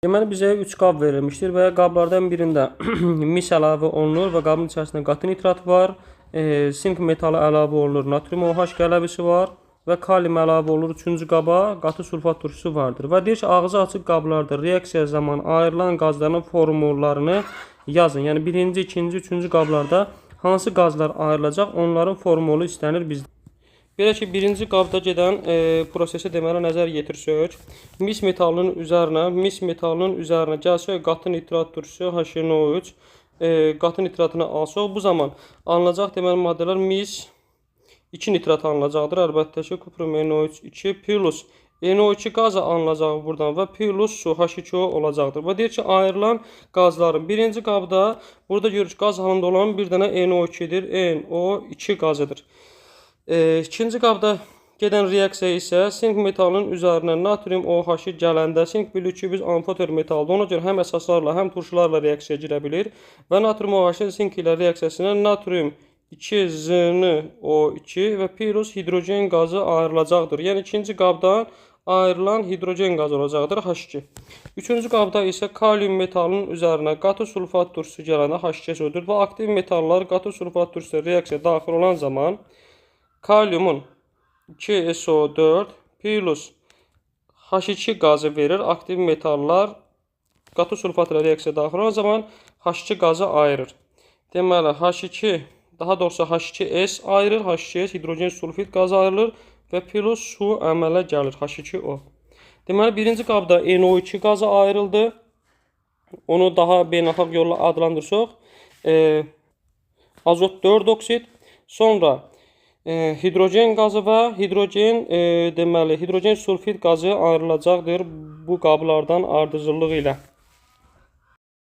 Deməli bizə 3 qab verilmişdir və qablardan birində mis əlavə olunur və qabın içərisində qatı nitrat var, sink metalı əlavə olunur, natrium OH qələvisi var və kalium əlavə olunur 3-cü qaba, qatı sulfat turşusu vardır. Və deyir ki, ağzı açıq qablarda reaksiya zamanı ayrılan qazların formullarını yazın. Yəni 1-ci, 2-ci, 3-cü qablarda hansı qazlar ayrılacaq, onların formulu istənir bizdə. Belə ki, birinci qabda gedən prosesi deməli nəzər yetirsək, mis metalının üzərinə gəlsək, qatı nitrat turşusu HNO3, qatı nitratını alsaq, bu zaman alınacaq deməli maddələr mis 2 nitrat alınacaqdır. Əlbəttə ki, kuprum NO3 2 plus NO2 qazı alınacaq buradan və plus su H2O olacaqdır. Və deyir ki, ayrılan qazların birinci qabda burada görürük qaz halında olan bir dənə NO2-dir, NO2 qazıdır. İkinci qabda gedən reaksiya isə sink metalının üzərinə natrium OH gələndə sink bilirik ki, biz amfoter metaldır. Ona görə həm əsaslarla, həm turşularla reaksiya girə bilir və natrium OH sink ilə reaksiyasına natrium 2ZnO2 və plus hidrogen qazı ayrılacaqdır. Yəni ikinci qabdan ayrılan hidrogen qazı olacaqdır H2. Üçüncü qabda isə kalium metalının üzərinə qatı sulfat turşusu gələndə H2SO4 və aktiv metallar qatı sulfat turşusu reaksiyaya daxil olan zaman kaliumun 2SO4 plus H2 qazı verir. Aktiv metallar qatı sulfat ilə reaksiyaya daxil olan zaman H2 qazı ayırır. Deməli H2, daha doğrusu H2S ayırır, H2S hidrogen sulfid qazı ayrılır və plus su əmələ gəlir H2O. Deməli birinci qabda NO2 qazı ayrıldı. Onu daha beynəlxalq yolla adlandırsaq, azot 4 oksid, sonra hidrogen qazı və hidrogen sulfid qazı ayrılacaqdır bu qablardan ardıcıllıq ilə.